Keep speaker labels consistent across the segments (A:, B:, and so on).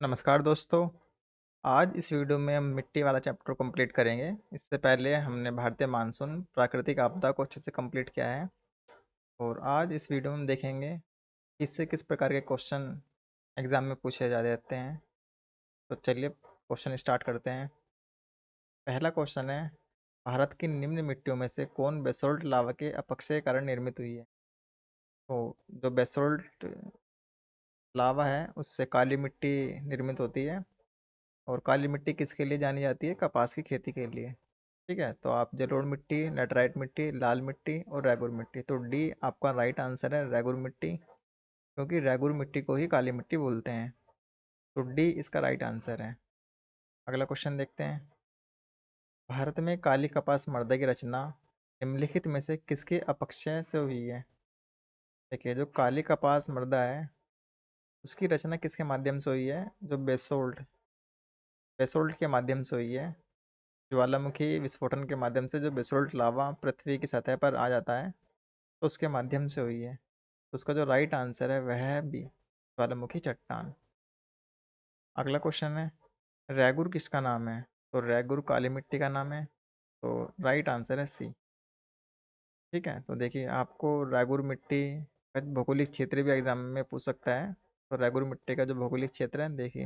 A: नमस्कार दोस्तों। आज इस वीडियो में हम मिट्टी वाला चैप्टर कंप्लीट करेंगे। इससे पहले हमने भारतीय मानसून प्राकृतिक आपदा को अच्छे से कंप्लीट किया है और आज इस वीडियो में हम देखेंगे कि इससे किस प्रकार के क्वेश्चन एग्जाम में पूछे जा जाते हैं। तो चलिए क्वेश्चन स्टार्ट करते हैं। पहला क्वेश्चन है, भारत की निम्न मिट्टियों में से कौन बेसोल्ट लावा के अपक्षय के कारण निर्मित हुई है? तो जो बेसोल्ट लावा है उससे काली मिट्टी निर्मित होती है और काली मिट्टी किसके लिए जानी जाती है? कपास की खेती के लिए। ठीक है, तो आप जलोढ़ मिट्टी, लेटराइट मिट्टी, लाल मिट्टी और रेगुर मिट्टी, तो डी आपका राइट आंसर है, रेगुर मिट्टी, क्योंकि रेगुर मिट्टी को ही काली मिट्टी बोलते हैं। तो डी इसका राइट आंसर है। अगला क्वेश्चन देखते हैं। भारत में काली कपास मृदा की रचना निम्नलिखित में से किसके अपक्षय से हुई है? देखिए, जो काली कपास मृदा है उसकी रचना किसके माध्यम से हुई है? जो बेसोल्ट बेसोल्ट के माध्यम से हुई है। ज्वालामुखी विस्फोटन के माध्यम से जो बेसोल्ट लावा पृथ्वी की सतह पर आ जाता है, तो उसके माध्यम से हुई है। तो उसका जो राइट आंसर है वह है बी, ज्वालामुखी चट्टान। अगला क्वेश्चन है, रैगुर किसका नाम है? तो रैगुर काली मिट्टी का नाम है, तो राइट आंसर है सी। ठीक है, तो देखिए आपको रैगुर मिट्टी का भौगोलिक क्षेत्र भी एग्जाम में पूछ सकता है। तो रैगुर मिट्टी का जो भौगोलिक क्षेत्र है, देखिए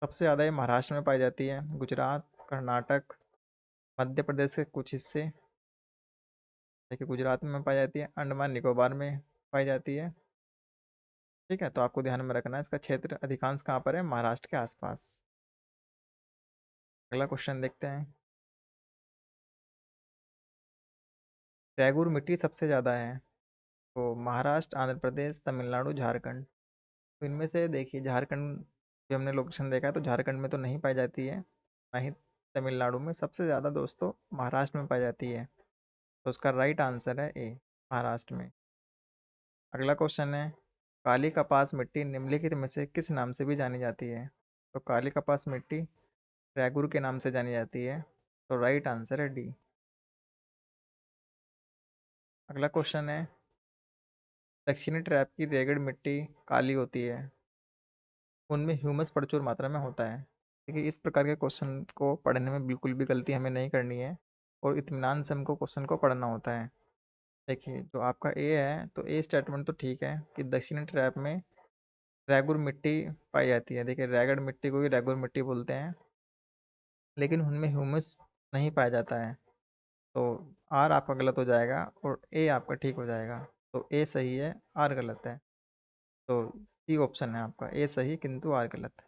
A: सबसे ज़्यादा ये महाराष्ट्र में पाई जाती है, गुजरात, कर्नाटक, मध्य प्रदेश के कुछ हिस्से, देखिए गुजरात में पाई जाती है, अंडमान निकोबार में पाई जाती है। ठीक है, तो आपको ध्यान में रखना है इसका क्षेत्र अधिकांश कहाँ पर है? महाराष्ट्र के आसपास। अगला क्वेश्चन देखते हैं। रैगुर मिट्टी सबसे ज़्यादा है, तो महाराष्ट्र, आंध्र प्रदेश, तमिलनाडु, झारखंड। तो इनमें से देखिए झारखंड भी हमने लोकेशन देखा है, तो झारखंड में तो नहीं पाई जाती है, ना ही तमिलनाडु में। सबसे ज़्यादा दोस्तों महाराष्ट्र में पाई जाती है, तो उसका राइट आंसर है ए, महाराष्ट्र में। अगला क्वेश्चन है, काली कपास मिट्टी निम्नलिखित में से किस नाम से भी जानी जाती है? तो काली कपास मिट्टी रैगुर के नाम से जानी जाती है, तो राइट आंसर है डी। अगला क्वेश्चन है, दक्षिणी ट्रैप की रेगड़ मिट्टी काली होती है, उनमें ह्यूमस प्रचुर मात्रा में होता है। देखिए इस प्रकार के क्वेश्चन को पढ़ने में बिल्कुल भी गलती हमें नहीं करनी है और इत्मीनान से हमको क्वेश्चन को पढ़ना होता है। देखिए जो आपका ए है, तो ए स्टेटमेंट तो ठीक है कि दक्षिणी ट्रैप में रैगुर मिट्टी पाई जाती है। देखिए रैगड़ मिट्टी को भी रैगुर मिट्टी बोलते हैं, लेकिन उनमें ह्यूमस नहीं पाया जाता है। तो आर आपका गलत हो जाएगा और ए आपका ठीक हो जाएगा। तो ए सही है, आर गलत है। तो सी ऑप्शन है आपका, ए सही किंतु आर गलत।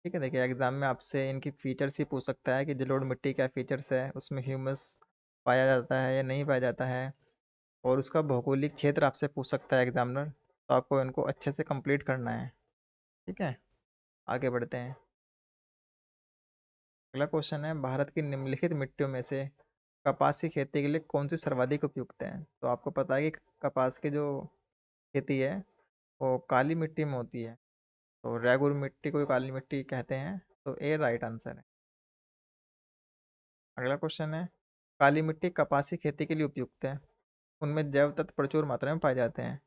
A: ठीक है, देखिए एग्जाम में आपसे इनकी फीचर्स ही पूछ सकता है कि जलोढ़ मिट्टी क्या फीचर्स है, उसमें ह्यूमस पाया जाता है या नहीं पाया जाता है, और उसका भौगोलिक क्षेत्र आपसे पूछ सकता है एग्जामिनर। तो आपको इनको अच्छे से कंप्लीट करना है। ठीक है, आगे बढ़ते हैं। अगला क्वेश्चन है, भारत की निम्नलिखित मिट्टियों में से कपास की खेती के लिए कौन सी सर्वाधिक उपयुक्त है? तो आपको पता है कि कपास की जो खेती है वो काली मिट्टी में होती है, तो रेगुर मिट्टी को काली मिट्टी कहते हैं, तो ए राइट आंसर है। अगला क्वेश्चन है, काली मिट्टी कपास की खेती के लिए उपयुक्त है, उनमें जैव तत्व प्रचुर मात्रा में पाए जाते हैं।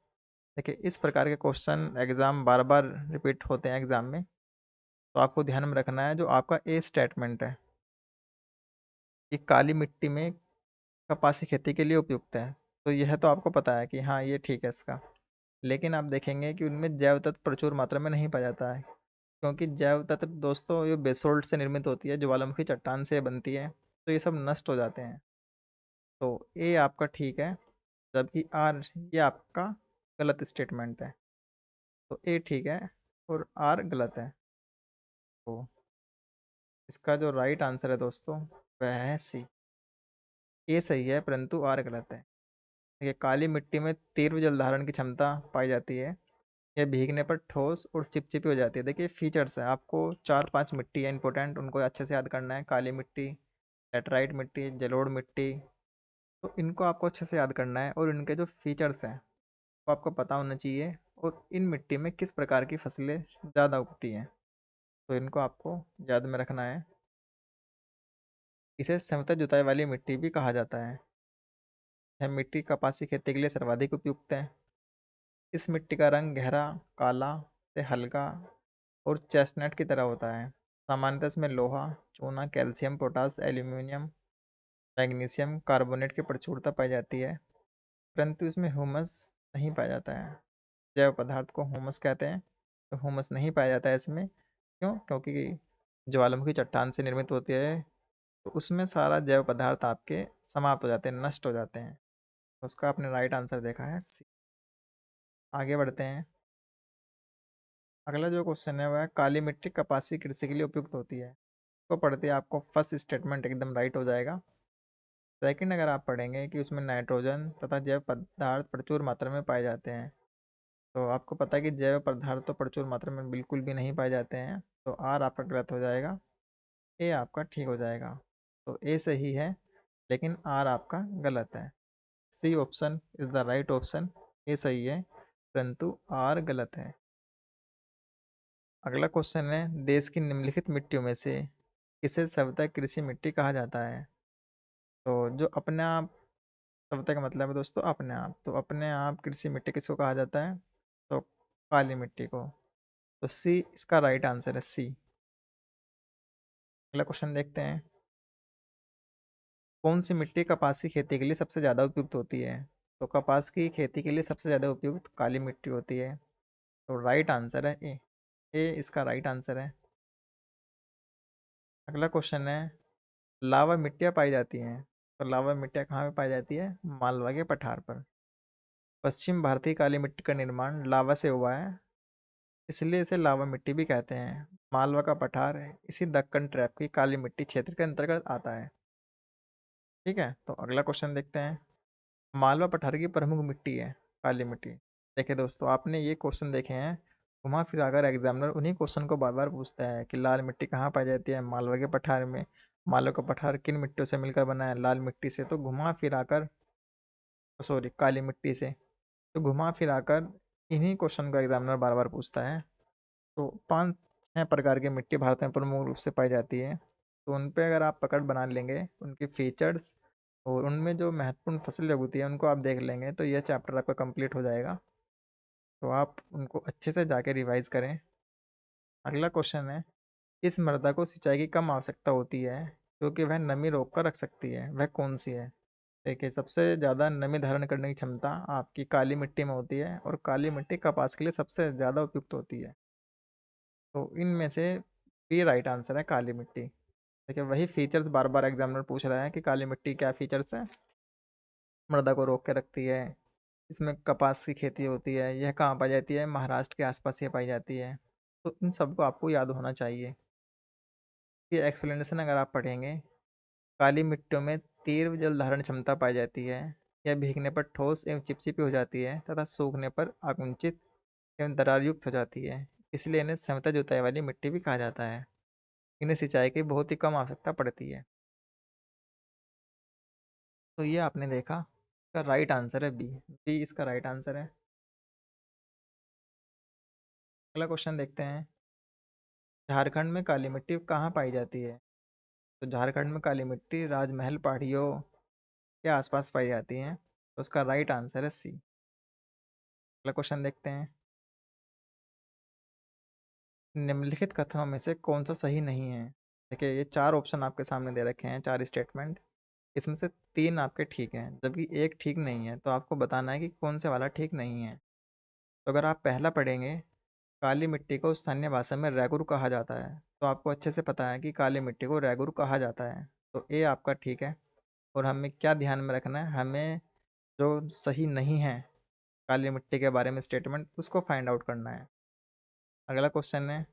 A: देखिए इस प्रकार के क्वेश्चन एग्जाम बार बार रिपीट होते हैं एग्जाम में, तो आपको ध्यान में रखना है जो आपका ए स्टेटमेंट है कि काली मिट्टी में कपास की खेती के लिए उपयुक्त है, तो यह तो आपको पता है कि हाँ ये ठीक है इसका। लेकिन आप देखेंगे कि उनमें जैव तत्व प्रचुर मात्रा में नहीं पाया जाता है, क्योंकि जैव तत्व दोस्तों ये बेसोल्ट से निर्मित होती है, ज्वालामुखी चट्टान से बनती है, तो ये सब नष्ट हो जाते हैं। तो ए आपका ठीक है, जबकि आर ये आपका गलत स्टेटमेंट है। तो ए ठीक है और आर गलत है। तो इसका जो राइट आंसर है दोस्तों वह है सी, ए सही है परंतु आर गलत है। देखिए काली मिट्टी में तीव्र जल धारण की क्षमता पाई जाती है, यह भीगने पर ठोस और चिपचिपी हो जाती है। देखिए फीचर्स है, आपको 4-5 मिट्टी है इंपॉर्टेंट, उनको अच्छे से याद करना है। काली मिट्टी, लेटराइट मिट्टी, जलोढ़ मिट्टी, तो इनको आपको अच्छे से याद करना है और इनके जो फीचर्स हैं वो आपको पता होना चाहिए, और इन मिट्टी में किस प्रकार की फसलें ज़्यादा उगती हैं, तो इनको आपको याद में रखना है। इसे समतल जुताई वाली मिट्टी भी कहा जाता है। यह मिट्टी कपास की खेती के लिए सर्वाधिक उपयुक्त है। इस मिट्टी का रंग गहरा काला से हल्का और चेस्टनट की तरह होता है। सामान्यतः इसमें लोहा, चूना, calcium, potash, aluminium, magnesium carbonate की प्रचुरता पाई जाती है, परंतु इसमें ह्यूमस नहीं पाया जाता है। जैव पदार्थ को ह्यूमस कहते हैं, तो ह्यूमस नहीं पाया जाता है इसमें। क्यों? क्योंकि ज्वालामुखी चट्टान से निर्मित होती है, तो उसमें सारा जैव पदार्थ आपके समाप्त हो जाते हैं, नष्ट हो जाते हैं। तो उसका आपने राइट आंसर देखा है सी। आगे बढ़ते हैं। अगला जो क्वेश्चन है वह है, काली मिट्टी कपासी कृषि के लिए उपयुक्त होती है। तो पढ़ते ही आपको फर्स्ट स्टेटमेंट एकदम राइट हो जाएगा। सेकंड अगर आप पढ़ेंगे कि उसमें नाइट्रोजन तथा जैव पदार्थ प्रचुर मात्रा में पाए जाते हैं, तो आपको पता है कि जैव पदार्थ तो प्रचुर मात्रा में बिल्कुल भी नहीं पाए जाते हैं, तो आर आपका गलत हो जाएगा, ए आपका ठीक हो जाएगा। तो ए सही है, लेकिन आर आपका गलत है। C option is the right option. A सही है, परंतु आर गलत है। अगला क्वेश्चन है, देश की निम्नलिखित मिट्टियों में से किसे सतह कृषि मिट्टी कहा जाता है। तो जो अपने आप, सतह का मतलब है दोस्तों अपने आप, तो अपने आप कृषि मिट्टी किसको कहा जाता है? तो काली मिट्टी को। तो सी इसका राइट आंसर है, सी। अगला क्वेश्चन देखते हैं। कौन सी मिट्टी कपास की खेती के लिए सबसे ज़्यादा उपयुक्त होती है? तो कपास की खेती के लिए सबसे ज़्यादा उपयुक्त काली मिट्टी होती है। तो राइट आंसर है ए। ए इसका राइट आंसर है। अगला क्वेश्चन है, लावा मिट्टियाँ पाई जाती हैं, तो लावा मिट्टियाँ कहाँ पे पाई जाती है? मालवा के पठार पर। पश्चिम भारतीय काली मिट्टी का निर्माण लावा से हुआ है, इसलिए इसे लावा मिट्टी भी कहते हैं। मालवा का पठार है इसी दक्कन ट्रैप की काली मिट्टी क्षेत्र के अंतर्गत आता है। ठीक है, तो अगला क्वेश्चन देखते हैं। मालवा पठार की प्रमुख मिट्टी है काली मिट्टी। देखिए दोस्तों, आपने ये क्वेश्चन देखे हैं, घुमा फिरा कर एग्जामिनर उन्हीं क्वेश्चन को बार बार पूछता है कि लाल मिट्टी कहाँ पाई जाती है? मालवा के पठार में। मालवा का पठार किन मिट्टियों से मिलकर बना है? लाल मिट्टी से। तो घुमा फिरा कर, सॉरी, काली मिट्टी से। तो घुमा फिरा कर इन्हीं क्वेश्चन को एग्जामिनर बार बार पूछता है। तो 5-6 प्रकार की मिट्टी भारत में प्रमुख रूप से पाई जाती है, तो उन पे अगर आप पकड़ बना लेंगे, उनके फीचर्स और उनमें जो महत्वपूर्ण फसल होती है उनको आप देख लेंगे, तो यह चैप्टर आपका कंप्लीट हो जाएगा। तो आप उनको अच्छे से जाके रिवाइज करें। अगला क्वेश्चन है, किस मृदा को सिंचाई की कम आवश्यकता होती है क्योंकि वह नमी रोक कर रख सकती है? वह कौन सी है? देखिए, सबसे ज़्यादा नमी धारण करने की क्षमता आपकी काली मिट्टी में होती है, और काली मिट्टी कपास के लिए सबसे ज़्यादा उपयुक्त होती है। तो इनमें से बी राइट आंसर है, काली मिट्टी। देखिए, वही फीचर्स बार बार एग्जामिनर पूछ रहा है कि काली मिट्टी क्या फीचर्स है। मृदा को रोक के रखती है, इसमें कपास की खेती होती है, यह कहाँ पाई जाती है? महाराष्ट्र के आसपास ये पाई जाती है। तो इन सबको आपको याद होना चाहिए। ये एक्सप्लेनेशन अगर आप पढ़ेंगे, काली मिट्टियों में तीव्र जल धारण क्षमता पाई जाती है, यह भीगने पर ठोस एवं चिपचिपी हो जाती है तथा सूखने पर आकुंचित एवं दरार युक्त हो जाती है, इसलिए इन्हें समतल जुताई वाली मिट्टी भी कहा जाता है। इन्हें सिंचाई की बहुत ही कम आवश्यकता पड़ती है। तो ये आपने देखा, इसका राइट आंसर है बी। बी इसका राइट आंसर है। अगला क्वेश्चन देखते हैं। झारखंड में काली मिट्टी कहाँ पाई जाती है? तो झारखंड में काली मिट्टी राजमहल पहाड़ियों के आसपास पाई जाती है, तो उसका राइट आंसर है सी। अगला क्वेश्चन देखते हैं। निम्नलिखित कथनों में से कौन सा सही नहीं है? देखिए, ये 4 ऑप्शन आपके सामने दे रखे हैं, 4 स्टेटमेंट। इसमें से 3 आपके ठीक हैं, जबकि एक ठीक नहीं है, तो आपको बताना है कि कौन से वाला ठीक नहीं है। तो अगर आप पहला पढ़ेंगे, काली मिट्टी को स्थानीय भाषा में रैगुर कहा जाता है, तो आपको अच्छे से पता है कि काली मिट्टी को रैगुर कहा जाता है। तो ए आपका ठीक है। और हमें क्या ध्यान में रखना है, हमें जो सही नहीं है काली मिट्टी के बारे में स्टेटमेंट, उसको फाइंड आउट करना है। अगला क्वेश्चन है,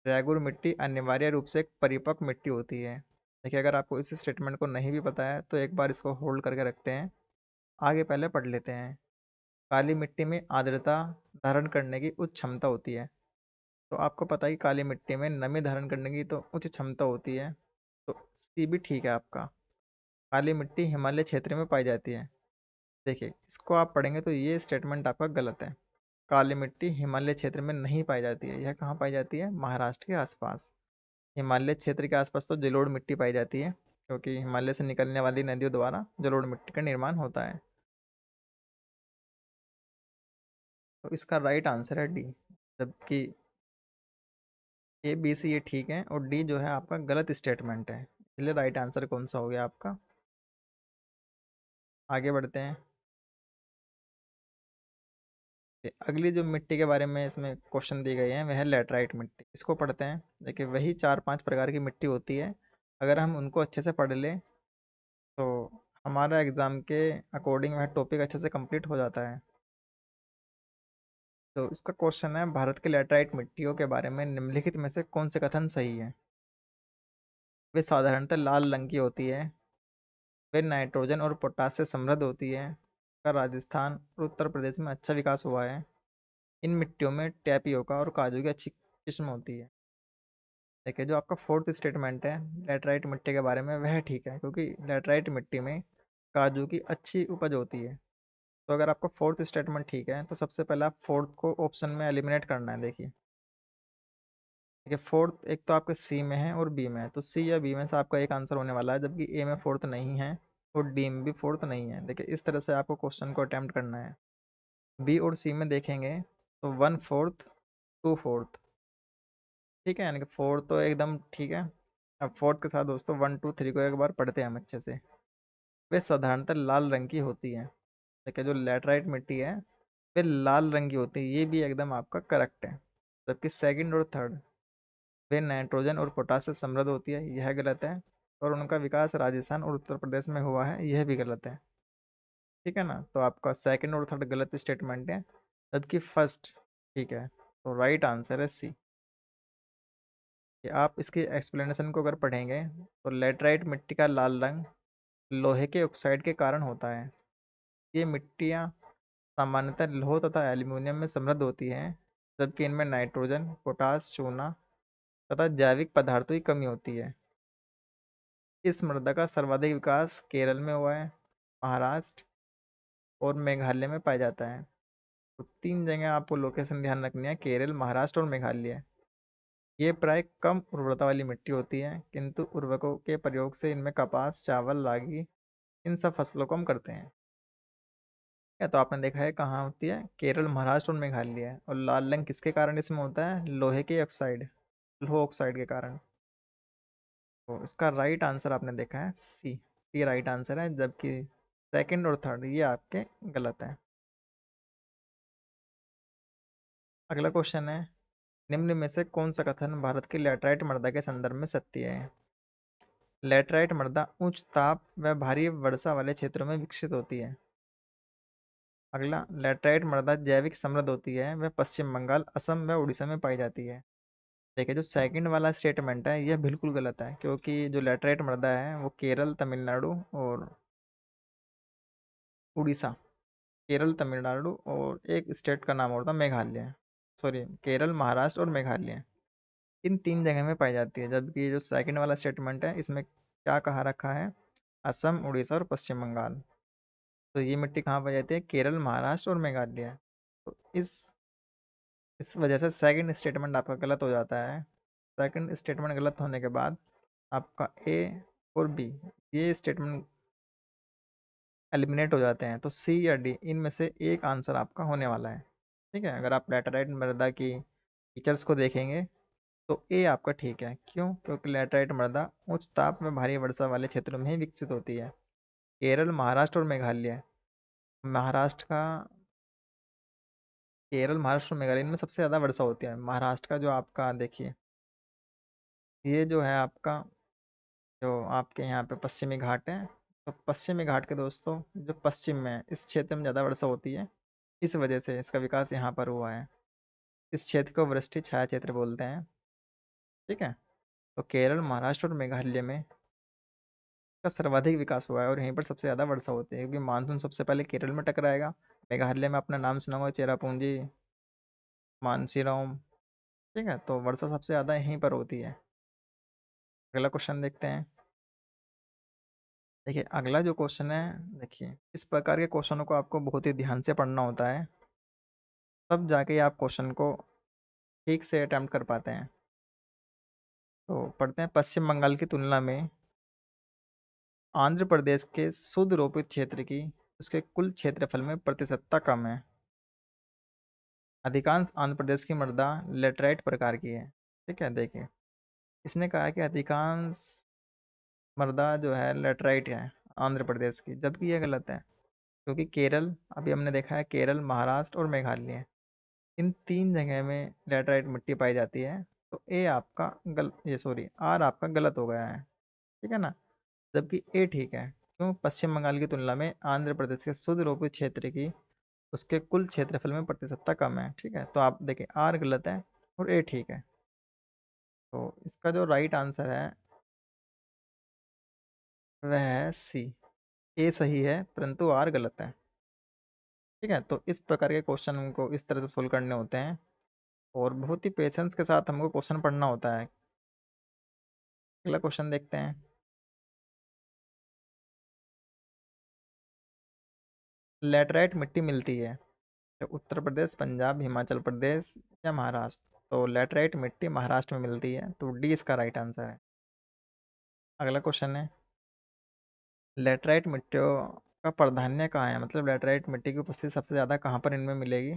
A: रैगुर मिट्टी अनिवार्य रूप से एक परिपक्व मिट्टी होती है। देखिए, अगर आपको इस स्टेटमेंट को नहीं भी पता है तो एक बार इसको होल्ड करके रखते हैं, आगे पहले पढ़ लेते हैं। काली मिट्टी में आर्द्रता धारण करने की उच्च क्षमता होती है, तो आपको पता है कि काली मिट्टी में नमी धारण करने की तो उच्च क्षमता होती है, तो सी भी ठीक है आपका। काली मिट्टी हिमालय क्षेत्र में पाई जाती है। देखिए, इसको आप पढ़ेंगे तो ये स्टेटमेंट आपका गलत है। काली मिट्टी हिमालय क्षेत्र में नहीं पाई जाती है, यह कहाँ पाई जाती है? महाराष्ट्र के आसपास। हिमालय क्षेत्र के आसपास तो जलोढ़ मिट्टी पाई जाती है, क्योंकि हिमालय से निकलने वाली नदियों द्वारा जलोढ़ मिट्टी का निर्माण होता है। तो इसका राइट आंसर है डी। जबकि ए बी सी ये ठीक है और डी जो है आपका गलत स्टेटमेंट है, इसलिए राइट आंसर कौन सा हो गया आपका। आगे बढ़ते हैं। अगली जो मिट्टी के बारे में इसमें क्वेश्चन दिए गए हैं वह है लैटराइट मिट्टी। इसको पढ़ते हैं। देखिए वही 4-5 प्रकार की मिट्टी होती है, अगर हम उनको अच्छे से पढ़ लें तो हमारा एग्ज़ाम के अकॉर्डिंग वह टॉपिक अच्छे से कंप्लीट हो जाता है। तो इसका क्वेश्चन है, भारत की लैटराइट मिट्टियों के बारे में निम्नलिखित में से कौन से कथन सही है। वे साधारणतः लाल रंग की होती है, वे नाइट्रोजन और पोटास से समृद्ध होती है, का राजस्थान और उत्तर प्रदेश में अच्छा विकास हुआ है, इन मिट्टियों में टैपियोका और काजू की अच्छी किस्म होती है। देखिए जो आपका फोर्थ स्टेटमेंट है लैटराइट मिट्टी के बारे में वह ठीक है, क्योंकि लैटराइट मिट्टी में काजू की अच्छी उपज होती है। तो अगर आपका फोर्थ स्टेटमेंट ठीक है तो सबसे पहले आप फोर्थ को ऑप्शन में एलिमिनेट करना है। देखिए ठीक है, फोर्थ एक तो आपके सी में है और बी में है, तो सी या बी में से आपका एक आंसर होने वाला है, जबकि ए में फोर्थ नहीं है और डी में भी फोर्थ नहीं है। देखिए इस तरह से आपको क्वेश्चन को अटेम्प्ट करना है। बी और सी में देखेंगे तो 1/4 2/4, ठीक है, यानी कि फोर्थ तो एकदम ठीक है। अब फोर्थ के साथ दोस्तों 1 2 3 को एक बार पढ़ते हैं हम अच्छे से। वे साधारणतः लाल रंग की होती है। देखिए जो लैटराइट मिट्टी है वे लाल रंग की होती है, ये भी एकदम आपका करेक्ट है। जबकि सेकंड और थर्ड, वे नाइट्रोजन और पोटास से समृद्ध होती है, यह गलत है। और उनका विकास राजस्थान और उत्तर प्रदेश में हुआ है, यह भी गलत है। ठीक है ना, तो आपका सेकंड और थर्ड गलत स्टेटमेंट है, जबकि फर्स्ट ठीक है। तो राइट आंसर है सी। कि आप इसकी एक्सप्लेनेशन को अगर पढ़ेंगे तो लेटराइट मिट्टी का लाल रंग लोहे के ऑक्साइड के कारण होता है। ये मिट्टियाँ सामान्यतः लौह तथा एल्यूमीनियम में समृद्ध होती हैं, जबकि इनमें नाइट्रोजन, पोटास, चूना तथा जैविक पदार्थों की कमी होती है। इस मृदा का सर्वाधिक विकास केरल में हुआ है, महाराष्ट्र और मेघालय में पाया जाता है। तो 3 जगह आपको लोकेशन ध्यान रखनी है, केरल, महाराष्ट्र और मेघालय। ये प्राय कम उर्वरता वाली मिट्टी होती है, किंतु उर्वरकों के प्रयोग से इनमें कपास, चावल, रागी इन सब फसलों को हम करते हैं। या तो आपने देखा है कहाँ होती है, केरल, महाराष्ट्र और मेघालय। और लाल रंग किसके कारण इसमें होता है, लोहे के ऑक्साइड, लोह ऑक्साइड के कारण। तो इसका राइट आंसर आपने देखा है सी, सी राइट आंसर है, जबकि सेकंड और थर्ड ये आपके गलत है। अगला क्वेश्चन है, निम्न में से कौन सा कथन भारत की लैटराइट मृदा के संदर्भ में सत्य है। लैटराइट मृदा उच्च ताप व भारी वर्षा वाले क्षेत्रों में विकसित होती है। अगला, लैटराइट मृदा जैविक समृद्ध होती है, वह पश्चिम बंगाल, असम व उड़ीसा में पाई जाती है। देखिए जो सेकंड वाला स्टेटमेंट है यह बिल्कुल गलत है, क्योंकि जो लैटराइट मृदा है वो केरल, तमिलनाडु और उड़ीसा, केरल, तमिलनाडु और एक स्टेट का नाम और था मेघालय, सॉरी केरल, महाराष्ट्र और मेघालय, इन 3 जगह में पाई जाती है। जबकि जो सेकंड वाला स्टेटमेंट है इसमें क्या कहा रखा है, असम, उड़ीसा और पश्चिम बंगाल। तो ये मिट्टी कहाँ पाई जाती है, केरल, महाराष्ट्र और मेघालय। तो इस वजह से सेकंड स्टेटमेंट आपका गलत हो जाता है। सेकंड स्टेटमेंट गलत होने के बाद आपका ए और बी ये स्टेटमेंट एलिमिनेट हो जाते हैं, तो सी या डी इनमें से एक आंसर आपका होने वाला है। ठीक है, अगर आप लैटेराइट मृदा की फीचर्स को देखेंगे तो ए आपका ठीक है। क्यों, क्योंकि लैटेराइट मृदा उच्च ताप में भारी वर्षा वाले क्षेत्रों में ही विकसित होती है, केरल, महाराष्ट्र और मेघालय। महाराष्ट्र का, केरल, महाराष्ट्र और मेघालय इनमें सबसे ज़्यादा वर्षा होती है। महाराष्ट्र का जो आपका देखिए, ये जो है आपका, जो आपके यहाँ पे पश्चिमी घाट है, तो पश्चिमी घाट के दोस्तों जो पश्चिम में है इस क्षेत्र में ज़्यादा वर्षा होती है, इस वजह से इसका विकास यहाँ पर हुआ है। इस क्षेत्र को वृष्टि छाया क्षेत्र बोलते हैं। ठीक है, तो केरल, महाराष्ट्र और मेघालय में का सर्वाधिक विकास हुआ है और यहीं पर सबसे ज़्यादा वर्षा होती है, क्योंकि मानसून सबसे पहले केरल में टकराएगा। मेघालय में अपना नाम सुना होगा, चेरापूंजी, मानसीराम। ठीक है, तो वर्षा सबसे ज़्यादा यहीं पर होती है। अगला क्वेश्चन देखते हैं। देखिए अगला जो क्वेश्चन है, देखिए इस प्रकार के क्वेश्चनों को आपको बहुत ही ध्यान से पढ़ना होता है, तब जाके आप क्वेश्चन को ठीक से अटेम्प्ट कर पाते हैं। तो पढ़ते हैं, पश्चिम बंगाल की तुलना में आंध्र प्रदेश के शुद्ध रोपित क्षेत्र की उसके कुल क्षेत्रफल में प्रतिशतता कम है। अधिकांश आंध्र प्रदेश की मृदा लेटराइट प्रकार की है। ठीक है, देखिए इसने कहा कि अधिकांश मृदा जो है लेटराइट है आंध्र प्रदेश की, जबकि यह गलत है। क्योंकि केरल, अभी हमने देखा है केरल, महाराष्ट्र और मेघालय, इन 3 जगह में लेटराइट मिट्टी पाई जाती है। तो ए आपका ये सॉरी आर आपका गलत हो गया है। ठीक है ना, जबकि ए ठीक है। क्यों? पश्चिम बंगाल की तुलना में आंध्र प्रदेश के शुद्ध रोपित क्षेत्र की उसके कुल क्षेत्रफल में प्रतिशतता कम है। ठीक है, तो आप देखिए आर गलत है और ए ठीक है। तो इसका जो राइट आंसर है वह है सी। ए सही है परंतु आर गलत है। ठीक है, तो इस प्रकार के क्वेश्चन हमको इस तरह से सोल्व करने होते हैं और बहुत ही पेशेंस के साथ हमको क्वेश्चन पढ़ना होता है। अगला क्वेश्चन देखते हैं। लैटराइट मिट्टी मिलती है तो उत्तर प्रदेश, पंजाब, हिमाचल प्रदेश या महाराष्ट्र? तो लैटराइट मिट्टी महाराष्ट्र में मिलती है, तो डी इसका राइट आंसर है। अगला क्वेश्चन है, लैटराइट मिट्टियों का प्राधान्य कहाँ है, मतलब लैटराइट मिट्टी की उपस्थिति सबसे ज़्यादा कहाँ पर इनमें मिलेगी?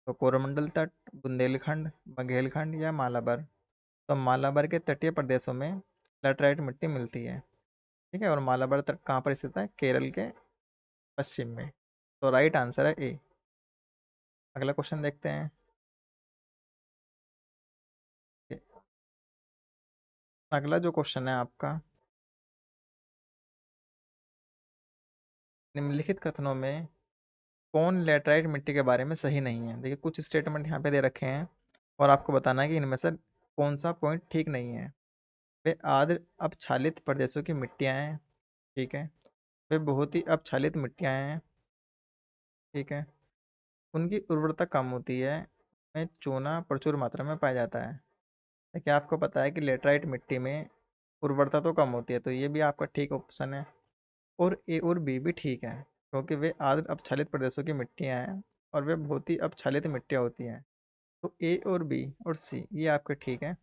A: तो कोरोमंडल तट, बुंदेलखंड, बघेलखंड या मालाबार? तो मालाबार के तटीय प्रदेशों में लैटराइट मिट्टी मिलती है। ठीक है, और मालाबार तट कहाँ पर स्थित है? केरल के पश्चिम में। तो राइट आंसर है ए। अगला क्वेश्चन देखते हैं। अगला जो क्वेश्चन है आपका, निम्नलिखित कथनों में कौन लेटराइट मिट्टी के बारे में सही नहीं है? देखिए कुछ स्टेटमेंट यहाँ पे दे रखे हैं और आपको बताना है कि इनमें से कौन सा पॉइंट ठीक नहीं है। वे आर्द्र अपक्षालित प्रदेशों की मिट्टियाँ हैं। ठीक है, वे बहुत ही अपक्षालित मिट्टियाँ हैं। ठीक है, उनकी उर्वरता कम होती है, में चूना प्रचुर मात्रा में पाया जाता है। देखिए आपको पता है कि लेटराइट मिट्टी में उर्वरता तो कम होती है, तो ये भी आपका ठीक ऑप्शन है। और ए और बी भी ठीक है, क्योंकि वे आर्द्र अपक्षालित प्रदेशों की मिट्टियाँ हैं और वे बहुत ही अपक्षालित मिट्टियाँ होती हैं। तो ए और बी और सी ये आपके ठीक है,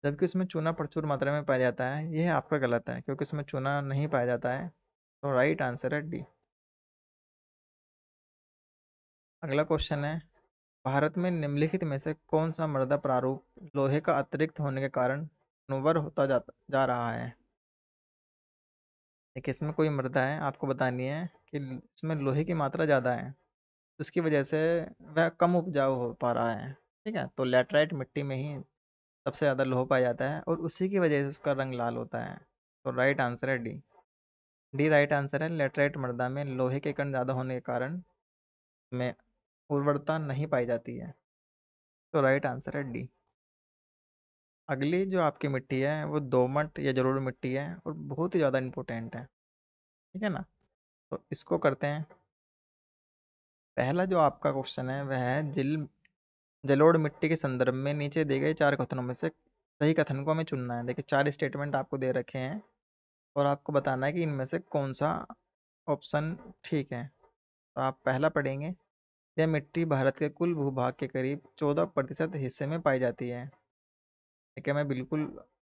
A: जबकि उसमें चूना प्रचुर मात्रा में पाया जाता है, यह आपका गलत है क्योंकि उसमें चूना नहीं पाया जाता है। तो राइट आंसर है डी। अगला क्वेश्चन है, भारत में निम्नलिखित में से कौन सा मृदा प्रारूप लोहे का अतिरिक्त होने के कारण अनुर्वर होता जा रहा है? देखिए इसमें कोई मृदा है, आपको बतानी है कि इसमें लोहे की मात्रा ज़्यादा है, उसकी वजह से वह कम उपजाऊ हो पा रहा है। ठीक है, तो लैटराइट मिट्टी में ही सबसे ज़्यादा लोहा पाया जाता है और उसी की वजह से उसका रंग लाल होता है। तो राइट आंसर है डी। डी राइट आंसर है, लेटराइट मृदा में लोहे के कण ज़्यादा होने के कारण में उर्वरता नहीं पाई जाती है। तो राइट आंसर है डी। अगली जो आपकी मिट्टी है वो दोमट या जलोढ़ मिट्टी है और बहुत ही ज़्यादा इंपॉर्टेंट है। ठीक है ना, तो इसको करते हैं। पहला जो आपका क्वेश्चन है वह है जलोढ़ मिट्टी के संदर्भ में नीचे दिए गए 4 कथनों में से सही कथन को हमें चुनना है। देखिए 4 स्टेटमेंट आपको दे रखे हैं और आपको बताना है कि इनमें से कौन सा ऑप्शन ठीक है। तो आप पहला पढ़ेंगे, यह मिट्टी भारत के कुल भूभाग के करीब 14% हिस्से में पाई जाती है। ठीक है, मैं बिल्कुल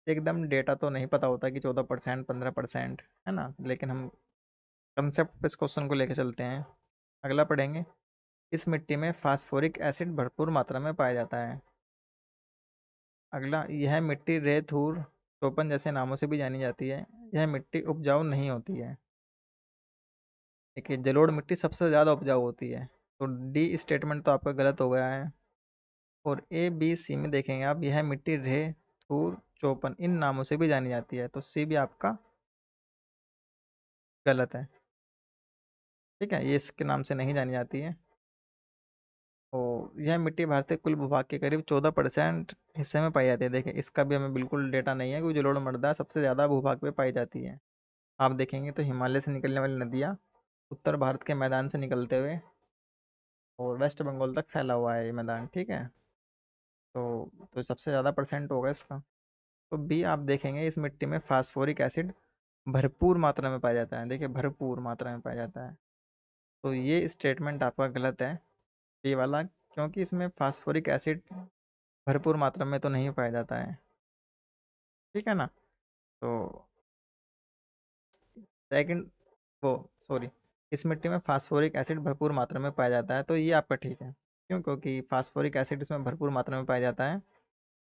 A: एकदम डेटा तो नहीं पता होता कि 14%, 15% है ना, लेकिन हम कंसेप्ट पे इस क्वेश्चन को लेकर चलते हैं। अगला पढ़ेंगे, इस मिट्टी में फास्फोरिक एसिड भरपूर मात्रा में पाया जाता है। अगला, यह मिट्टी रेत-धूर, चौपन जैसे नामों से भी जानी जाती है। यह मिट्टी उपजाऊ नहीं होती है। देखिए जलोढ़ मिट्टी सबसे ज़्यादा उपजाऊ होती है, तो डी स्टेटमेंट तो आपका गलत हो गया है। और ए बी सी में देखेंगे आप, यह मिट्टी रेत, धूर, चौपन इन नामों से भी जानी जाती है, तो सी भी आपका गलत है। ठीक है, ये इसके नाम से नहीं जानी जाती है। तो यह मिट्टी भारत के कुल भूभाग के करीब 14% हिस्से में पाई जाती है। देखिए इसका भी हमें बिल्कुल डेटा नहीं है, क्योंकि जलोढ़ मृदा सबसे ज़्यादा भूभाग पे पाई जाती है। आप देखेंगे तो हिमालय से निकलने वाली नदियाँ उत्तर भारत के मैदान से निकलते हुए और वेस्ट बंगाल तक फैला हुआ है ये मैदान। ठीक है, तो सबसे ज़्यादा परसेंट होगा इसका। तो बी आप देखेंगे, इस मिट्टी में फास्फोरिक एसिड भरपूर मात्रा में पाया जाता है। देखिए भरपूर मात्रा में पाया जाता है, तो ये स्टेटमेंट आपका गलत है, ये वाला, क्योंकि इसमें फास्फोरिक एसिड भरपूर मात्रा में तो नहीं पाया जाता है। ठीक है ना, तो सेकंड, वो सॉरी, इस मिट्टी में फास्फोरिक एसिड भरपूर मात्रा में पाया जाता है, तो ये आपका ठीक है। क्यों? क्योंकि फास्फोरिक एसिड इसमें भरपूर मात्रा में पाया जाता है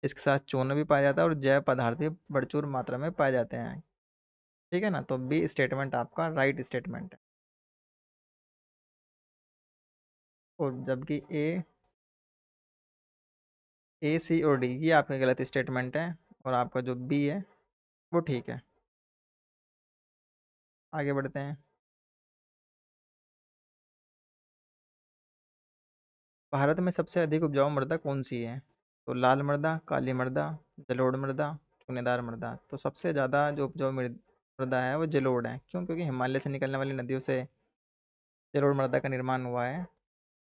A: इसके साथ चूना भी पाया जाता है और जैव पदार्थ भी प्रचुर मात्रा में पाए जाते हैं। ठीक है ना, तो बी स्टेटमेंट आपका राइट स्टेटमेंट है। और जबकि ए सी और डी ये आपका गलत स्टेटमेंट है, और आपका जो बी है वो ठीक है। आगे बढ़ते हैं। भारत में सबसे अधिक उपजाऊ मृदा कौन सी है? तो लाल मृदा, काली मृदा, जलोढ़ मृदा, चूनेदार मृदा। तो सबसे ज़्यादा जो उपजाऊ मृदा है वो जलोढ़ है। क्यों? क्योंकि हिमालय से निकलने वाली नदियों से जलोढ़ मृदा का निर्माण हुआ है,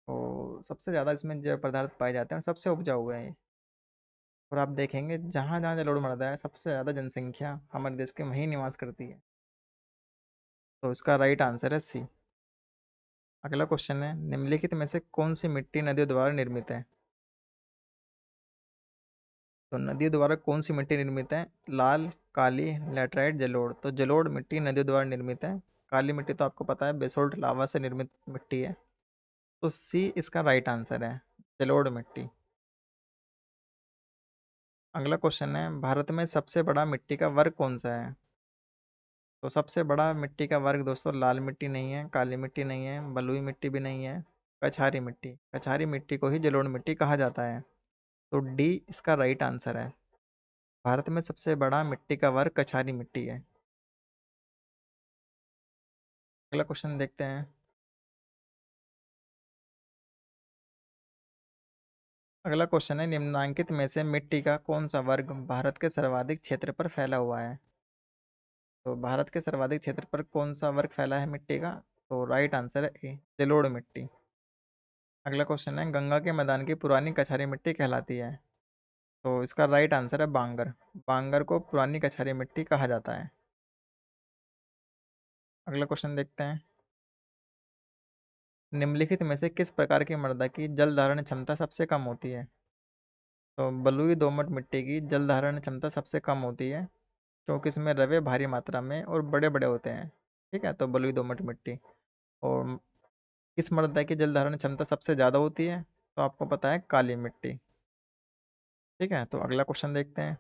A: और सबसे ज़्यादा इसमें जैव पदार्थ पाए जाते हैं और सबसे उपजाऊ है ये। और आप देखेंगे जहाँ जहाँ जलोढ़ मृदा है सबसे ज़्यादा जनसंख्या हमारे देश के वहीं निवास करती है। तो इसका राइट आंसर है सी। अगला क्वेश्चन है, निम्नलिखित में से कौन सी मिट्टी नदियों द्वारा निर्मित है? तो नदियों द्वारा कौन सी मिट्टी निर्मित है? लाल, काली, लैटराइट, जलोढ़। तो जलोढ़ मिट्टी नदियों द्वारा निर्मित है। काली मिट्टी तो आपको पता है बेसोल्ट लावा से निर्मित मिट्टी है। तो सी इसका राइट आंसर है, जलोढ़ मिट्टी। अगला क्वेश्चन है, भारत में सबसे बड़ा मिट्टी का वर्ग कौन सा है? तो सबसे बड़ा मिट्टी का वर्ग दोस्तों लाल मिट्टी नहीं है, काली मिट्टी नहीं है, बलुई मिट्टी भी नहीं है, कछारी मिट्टी। कछारी मिट्टी को ही जलोढ़ मिट्टी कहा जाता है। तो डी इसका राइट आंसर है। भारत में सबसे बड़ा मिट्टी का वर्ग कछारी मिट्टी है। अगला क्वेश्चन देखते हैं। अगला क्वेश्चन है, निम्नलिखित में से मिट्टी का कौन सा वर्ग भारत के सर्वाधिक क्षेत्र पर फैला हुआ है? तो भारत के सर्वाधिक क्षेत्र पर कौन सा वर्ग फैला है मिट्टी का? तो राइट आंसर है ए, जलोढ़ मिट्टी। अगला क्वेश्चन है, गंगा के मैदान की पुरानी कछारी मिट्टी कहलाती है? तो इसका राइट आंसर है बांगर। बांगर को पुरानी कछारी मिट्टी कहा जाता है। अगला क्वेश्चन देखते हैं। निम्नलिखित में से किस प्रकार की मृदा की जल धारण क्षमता सबसे कम होती है? तो बलुई दोमट मिट्टी की जल धारण क्षमता सबसे कम होती है, क्योंकि इसमें रवे भारी मात्रा में और बड़े बड़े होते हैं। ठीक है, तो बलुई दोमट मिट्टी। और किस मृदा की जल धारण क्षमता सबसे ज़्यादा होती है? तो आपको पता है काली मिट्टी। ठीक है, तो अगला क्वेश्चन देखते हैं।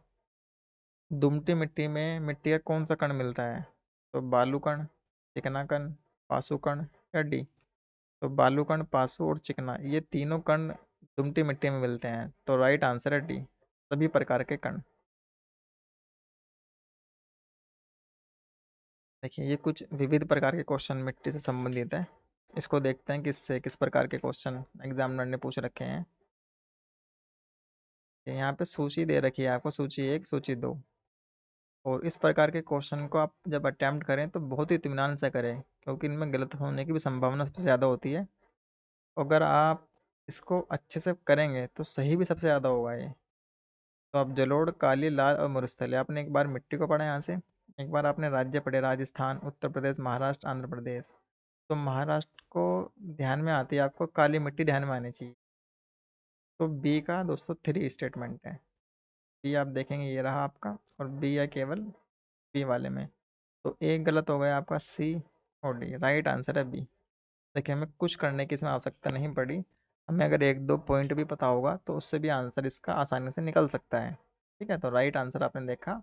A: दुमटी मिट्टी में मिट्टी का कौन सा कण मिलता है? तो बालू कण, चिकना कण, पासु कण या डी? तो बालू कण, पासु और चिकना ये तीनों कण दुमटी मिट्टी में मिलते हैं। तो राइट आंसर है डी, सभी प्रकार के कण। देखिए ये कुछ विविध प्रकार के क्वेश्चन मिट्टी से संबंधित है। इसको देखते हैं किससे किस प्रकार के क्वेश्चन एग्जामिनर ने पूछ रखे हैं। यहाँ पे सूची दे रखी है आपको, सूची एक, सूची दो। और इस प्रकार के क्वेश्चन को आप जब अटेम्प्ट करें तो बहुत ही इत्मीनान से करें, क्योंकि इनमें गलत होने की भी संभावना सबसे ज़्यादा होती है। अगर आप इसको अच्छे से करेंगे तो सही भी सबसे ज़्यादा होगा ये। तो आप जलोढ़, काली, लाल और मरुस्थलीय, आपने एक बार मिट्टी को पढ़ा यहाँ से। एक बार आपने राज्य पढ़े, राजस्थान, उत्तर प्रदेश, महाराष्ट्र, आंध्र प्रदेश। तो महाराष्ट्र को ध्यान में आती है आपको काली मिट्टी ध्यान में आनी चाहिए। तो बी का दोस्तों थ्री स्टेटमेंट है। बी आप देखेंगे ये रहा आपका, और बी है केवल बी वाले में। तो एक गलत हो गया आपका, सी और डी। राइट आंसर है बी। देखिए हमें कुछ करने की इसमें आवश्यकता नहीं पड़ी। हमें अगर एक दो पॉइंट भी पता होगा तो उससे भी आंसर इसका आसानी से निकल सकता है। ठीक है, तो राइट आंसर आपने देखा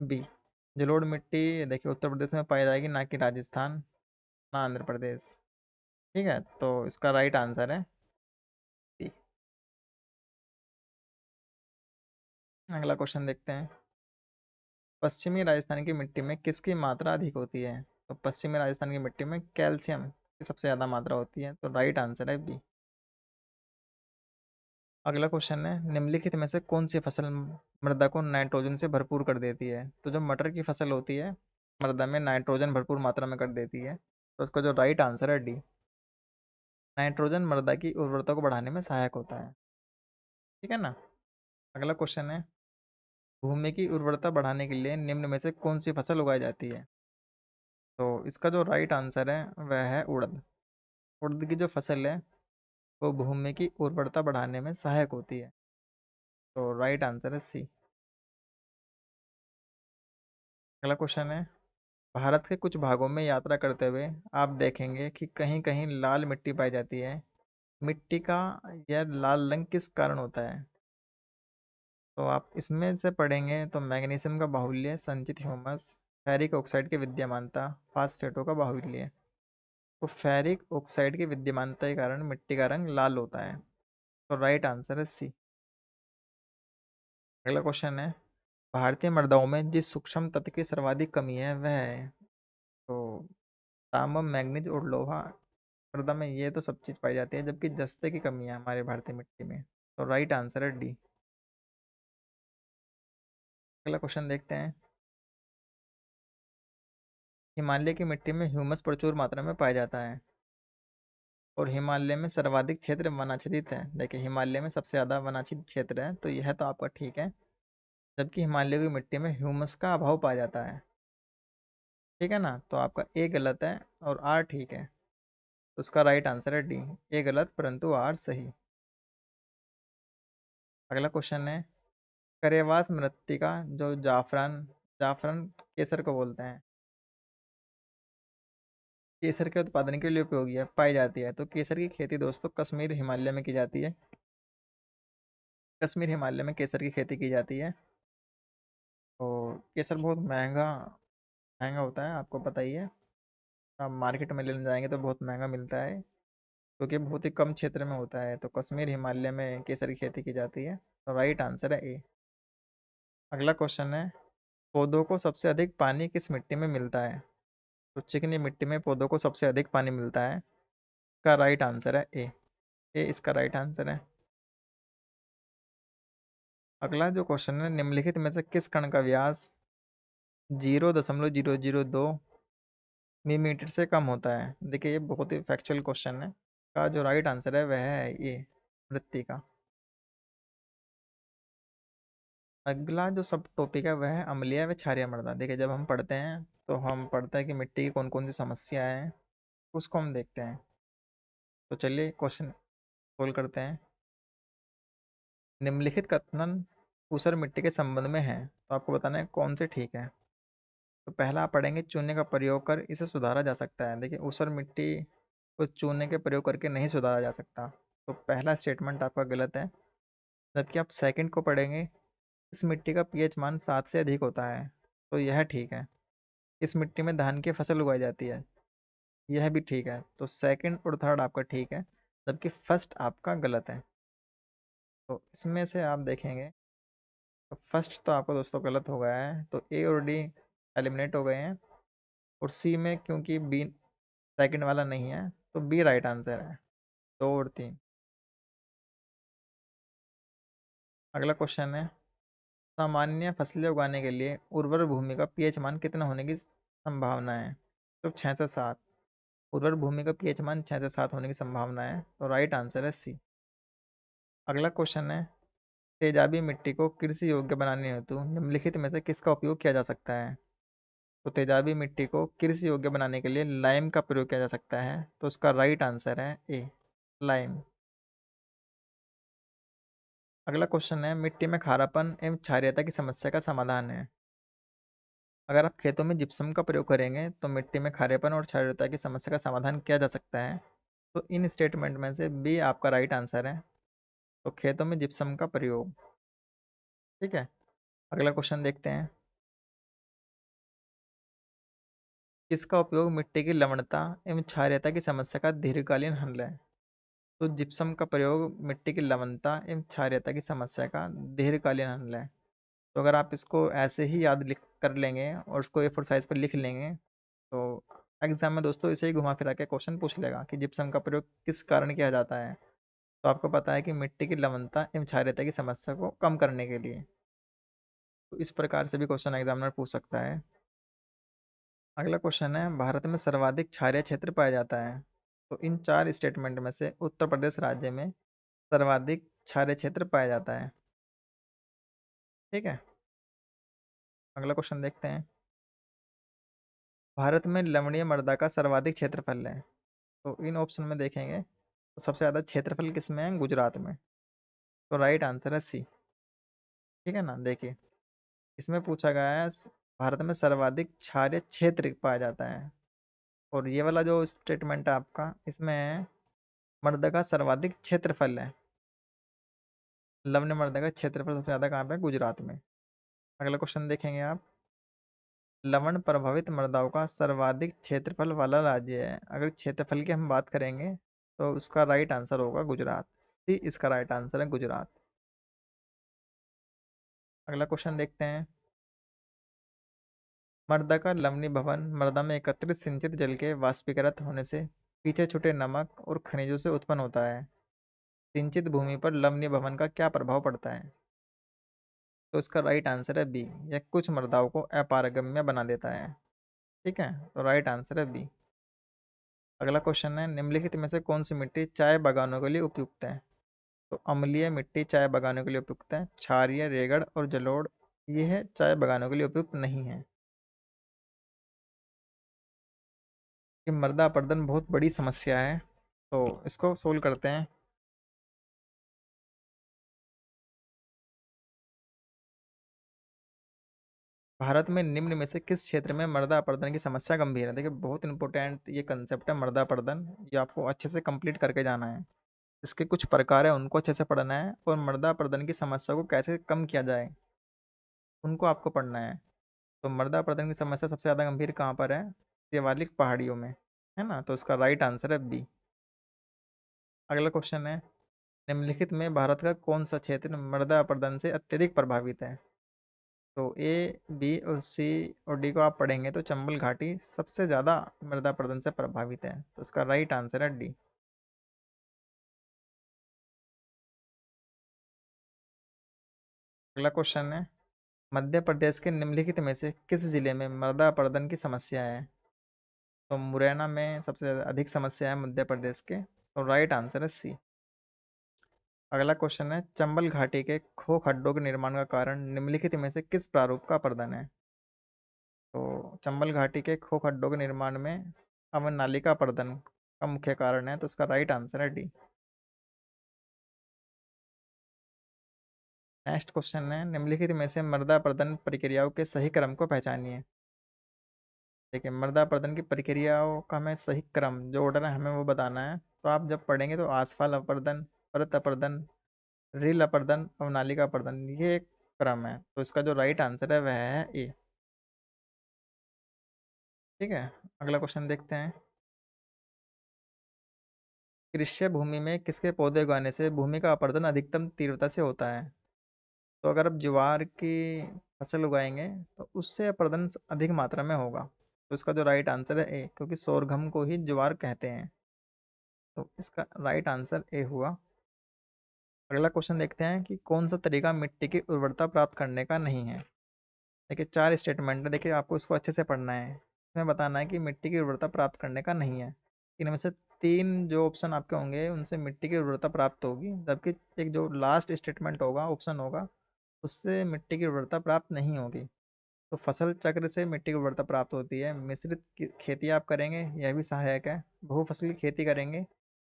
A: बी। जलोढ़ मिट्टी देखिए उत्तर प्रदेश में पाई जाएगी, ना कि राजस्थान, ना आंध्र प्रदेश। ठीक है, तो इसका राइट आंसर है सी। अगला क्वेश्चन देखते हैं। पश्चिमी राजस्थान की मिट्टी में किसकी मात्रा अधिक होती है? तो पश्चिमी राजस्थान की मिट्टी में कैल्शियम की सबसे ज़्यादा मात्रा होती है। तो राइट आंसर है बी। अगला क्वेश्चन है, निम्नलिखित में से कौन सी फसल मृदा को नाइट्रोजन से भरपूर कर देती है? तो जो मटर की फसल होती है मृदा में नाइट्रोजन भरपूर मात्रा में कर देती है। तो उसका जो राइट आंसर है डी। नाइट्रोजन मृदा की उर्वरता को बढ़ाने में सहायक होता है। ठीक है ना। अगला क्वेश्चन है, भूमि की उर्वरता बढ़ाने के लिए निम्न में से कौन सी फसल उगाई जाती है? तो इसका जो राइट आंसर है वह है उड़द। उड़द की जो फसल है वो भूमि की उर्वरता बढ़ाने में सहायक होती है। तो राइट आंसर है सी। अगला क्वेश्चन है, भारत के कुछ भागों में यात्रा करते हुए आप देखेंगे कि कहीं कहीं लाल मिट्टी पाई जाती है। मिट्टी का यह लाल रंग किस कारण होता है? तो आप इसमें से पढ़ेंगे तो मैग्नीशियम का बाहुल्य, संचित ह्यूमस, फेरिक ऑक्साइड की विद्यमानता, फास्फेटों का बाहुल्य। तो फेरिक ऑक्साइड की विद्यमानता के कारण मिट्टी का रंग लाल होता है। तो राइट आंसर है सी। अगला क्वेश्चन है, भारतीय मृदाओं में जिस सूक्ष्म तत्व की सर्वाधिक कमी है वह है। तो तांबा, मैग्नीज और लोहा मृदा में ये तो सब चीज पाई जाती है, जबकि जस्ते की कमी है हमारे भारतीय मिट्टी में। तो राइट आंसर है डी। अगला क्वेश्चन देखते हैं, हिमालय की मिट्टी में ह्यूमस प्रचुर मात्रा में पाया जाता है और हिमालय में सर्वाधिक क्षेत्र वनाच्छादित है। देखिए हिमालय में सबसे ज्यादा वनाच्छादित क्षेत्र है, तो यह तो आपका ठीक है। जबकि हिमालय की मिट्टी में ह्यूमस का अभाव पाया जाता है। ठीक है ना, तो आपका ए गलत है और आर ठीक है। तो उसका राइट आंसर है डी। ए गलत परंतु आर सही। अगला क्वेश्चन है, करेवास मृत्तिका जो जाफरान जाफरान केसर को बोलते हैं, केसर के उत्पादन के लिए उपयोगी है, पाई जाती है। तो केसर की खेती दोस्तों कश्मीर हिमालय में की जाती है। कश्मीर हिमालय में केसर की खेती की जाती है। और केसर बहुत महंगा महंगा होता है, आपको पता ही है। आप मार्केट में लेने जाएंगे तो बहुत महंगा मिलता है, क्योंकि बहुत ही कम क्षेत्र में होता है। तो कश्मीर हिमालय में केसर की खेती की जाती है। तो राइट आंसर है ए। अगला क्वेश्चन है, पौधों को सबसे अधिक पानी किस मिट्टी में मिलता है। तो चिकनी मिट्टी में पौधों को सबसे अधिक पानी मिलता है। इसका राइट आंसर है ए। ए इसका राइट आंसर है। अगला जो क्वेश्चन है, निम्नलिखित में से किस कण का व्यास 0.002 मिलीमीटर से कम होता है। देखिए ये बहुत ही फैक्चुअल क्वेश्चन है। का जो राइट आंसर है वह है ये, मृत्तिका। अगला जो सब टॉपिक है वह है अम्लीय व क्षारीय मृदा। देखिए जब हम पढ़ते हैं तो हम पढ़ते हैं कि मिट्टी की कौन कौन सी समस्या है, उसको हम देखते हैं। तो चलिए क्वेश्चन सोल्व करते हैं। निम्नलिखित कथन ऊसर मिट्टी के संबंध में है, तो आपको बताना है कौन से ठीक है। तो पहला आप पढ़ेंगे, चूने का प्रयोग कर इसे सुधारा जा सकता है। देखिए ऊसर मिट्टी को चूने के प्रयोग करके नहीं सुधारा जा सकता। तो पहला स्टेटमेंट आपका गलत है। जबकि आप सेकंड को पढ़ेंगे, इस मिट्टी का पीएच मान 7 से अधिक होता है। तो यह ठीक है। इस मिट्टी में धान की फसल उगाई जाती है, यह भी ठीक है। तो सेकंड और थर्ड आपका ठीक है, जबकि फर्स्ट आपका गलत है। तो इसमें से आप देखेंगे तो फर्स्ट तो आपका दोस्तों गलत हो गया है, तो ए और डी एलिमिनेट हो गए हैं। और सी में क्योंकि बी सेकंड वाला नहीं है, तो बी राइट आंसर है, 2 और 3। अगला क्वेश्चन है, सामान्य फसलें उगाने के लिए उर्वर भूमि का पीएच मान कितना होने की संभावना है। तो 6 से 7। उर्वर भूमि का पीएच मान 6 से 7 होने की संभावना है। तो राइट आंसर है सी। अगला क्वेश्चन है, तेजाबी मिट्टी को कृषि योग्य बनाने हेतु निम्नलिखित में से किसका उपयोग किया जा सकता है। तो तेजाबी मिट्टी को कृषि योग्य बनाने के लिए लाइम का प्रयोग किया जा सकता है। तो उसका राइट आंसर है ए, लाइम। अगला क्वेश्चन है, मिट्टी में खारापन एवं क्षारीयता की समस्या का समाधान है। अगर आप खेतों में जिप्सम का प्रयोग करेंगे तो मिट्टी में खारेपन और क्षारीयता की समस्या का समाधान किया जा सकता है। तो इन स्टेटमेंट में से बी आपका राइट आंसर है। तो खेतों में जिप्सम का प्रयोग। ठीक है। अगला क्वेश्चन देखते हैं, किसका उपयोग मिट्टी की लवणता एवं क्षारीयता की समस्या का दीर्घकालीन हल है। तो जिप्सम का प्रयोग मिट्टी की लवणता एवं क्षारीयता की समस्या का दीर्घकालीन हल है। तो अगर आप इसको ऐसे ही याद लिख कर लेंगे और उसको ए फोर साइज पर लिख लेंगे, तो एग्जाम में दोस्तों इसे ही घुमा फिरा के क्वेश्चन पूछ लेगा कि जिप्सम का प्रयोग किस कारण किया जाता है। तो आपको पता है कि मिट्टी की लवणता एवं क्षारीयता की समस्या को कम करने के लिए। तो इस प्रकार से भी क्वेश्चन एग्जामिनर पूछ सकता है। अगला क्वेश्चन है, भारत में सर्वाधिक क्षारीय क्षेत्र पाया जाता है। तो इन 4 स्टेटमेंट में से उत्तर प्रदेश राज्य में सर्वाधिक क्षारीय क्षेत्र पाया जाता है। ठीक है। अगला क्वेश्चन देखते हैं, भारत में लवणीय मृदा का सर्वाधिक क्षेत्रफल है। तो इन ऑप्शन में देखेंगे तो सबसे ज्यादा क्षेत्रफल किसमें है, गुजरात में। तो राइट आंसर है सी। ठीक है ना, देखिए इसमें पूछा गया है भारत में सर्वाधिक क्षारीय क्षेत्र पाया जाता है। और ये वाला जो स्टेटमेंट है आपका, इसमें मृदा का सर्वाधिक क्षेत्रफल है, लवण मृदा का क्षेत्रफल सबसे ज़्यादा कहाँ पे है? गुजरात में। अगला क्वेश्चन देखेंगे आप। लवण प्रभावित मृदाओं का सर्वाधिक क्षेत्रफल वाला राज्य है। अगर क्षेत्रफल की हम बात करेंगे तो उसका राइट आंसर होगा गुजरात। सी इसका राइट आंसर है, गुजरात। अगला क्वेश्चन देखते हैं। मृदा का लवणीय भवन मृदा में एकत्रित सिंचित जल के वाष्पीकृत होने से पीछे छूटे नमक और खनिजों से उत्पन्न होता है। सिंचित भूमि पर लवणीय भवन का क्या प्रभाव पड़ता है? तो इसका राइट आंसर है बी। यह कुछ मृदाओं को अपारगम्य बना देता है। ठीक है, तो राइट आंसर है बी। अगला क्वेश्चन है, निम्नलिखित में से कौन सी मिट्टी चाय बागानों के लिए उपयुक्त है? तो अम्लीय मिट्टी चाय बागानों के लिए उपयुक्त है। क्षारीय, रेगड़ और जलोढ़ ये है चाय बागानों के लिए उपयुक्त नहीं है। कि मृदा अपरदन बहुत बड़ी समस्या है, तो इसको सोल्व करते हैं। भारत में निम्न में से किस क्षेत्र में मृदा अपरदन की समस्या गंभीर है? देखिए बहुत इंपॉर्टेंट ये कंसेप्ट है मृदा अपरदन। ये आपको अच्छे से कंप्लीट करके जाना है। इसके कुछ प्रकार है, उनको अच्छे से पढ़ना है, और मृदा अपरदन की समस्या को कैसे कम किया जाए उनको आपको पढ़ना है। तो मृदा अपरदन की समस्या सबसे ज़्यादा गंभीर कहाँ पर है? शिवालिक पहाड़ियों में, है ना? तो इसका राइट आंसर है बी। अगला क्वेश्चन है, निम्नलिखित में भारत का कौन सा क्षेत्र मृदा अपरदन से अत्यधिक प्रभावित है? तो ए, बी और सी और डी को आप पढ़ेंगे तो चंबल घाटी सबसे ज़्यादा मृदा अपरदन से प्रभावित है। तो इसका राइट आंसर है डी। अगला क्वेश्चन है, मध्य प्रदेश के निम्नलिखित में से किस जिले में मृदा अपरदन की समस्या है? तो मुरैना में सबसे अधिक समस्या है मध्य प्रदेश के। तो राइट आंसर है सी। अगला क्वेश्चन है, चंबल घाटी के खो खड्डों के निर्माण का कारण निम्नलिखित में से किस प्रारूप का अपरदन है? तो चंबल घाटी के खो खड्डों के निर्माण में अवनालिका अपरदन का मुख्य कारण है। तो उसका राइट आंसर है डी। नेक्स्ट क्वेश्चन है, निम्नलिखित में से मृदा अपरदन प्रक्रियाओं के सही क्रम को पहचानिए। देखिए मृदा अपरदन की प्रक्रियाओं का हमें सही क्रम जो ऑर्डर है हमें वो बताना है। तो आप जब पढ़ेंगे तो आसफल अपरदन, परत अपरदन, रील अपरदन और नालिका अपरदन ये एक क्रम है। तो इसका जो राइट आंसर है वह है ए। ठीक है, अगला क्वेश्चन देखते हैं। कृषि भूमि में किसके पौधे उगाने से भूमि का अपरदन अधिकतम तीव्रता से होता है? तो अगर आप ज्वार की फसल उगाएंगे तो उससे अपरदन अधिक मात्रा में होगा। तो इसका जो राइट आंसर है ए, क्योंकि सोरघम को ही ज्वार कहते हैं। तो इसका राइट आंसर ए हुआ। अगला क्वेश्चन देखते हैं कि कौन सा तरीका मिट्टी की उर्वरता प्राप्त करने का नहीं है। देखिए चार स्टेटमेंट है, देखिए आपको इसको अच्छे से पढ़ना है। इसमें बताना है कि मिट्टी की उर्वरता प्राप्त करने का नहीं है। इनमें से तीन जो ऑप्शन आपके होंगे उनसे मिट्टी की उर्वरता प्राप्त होगी, जबकि एक जो लास्ट स्टेटमेंट होगा, ऑप्शन होगा, उससे मिट्टी की उर्वरता प्राप्त नहीं होगी। तो फसल चक्र से मिट्टी की उर्वरता प्राप्त होती है। मिश्रित खेती आप करेंगे यह भी सहायक है। बहुफसली खेती करेंगे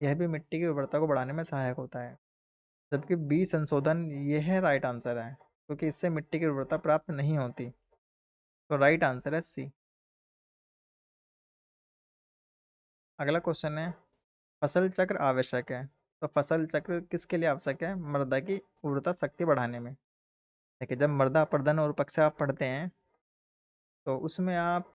A: यह भी मिट्टी की उर्वरता को बढ़ाने में सहायक होता है। जबकि बीज संशोधन ये है राइट आंसर है, क्योंकि इससे मिट्टी की उर्वरता प्राप्त नहीं होती। तो राइट आंसर है सी। अगला क्वेश्चन है, फसल चक्र आवश्यक है। तो फसल चक्र किसके लिए आवश्यक है? मृदा की उर्वरता शक्ति बढ़ाने में। देखिए जब मृदा अपरदन और पक्ष आप पढ़ते हैं तो उसमें आप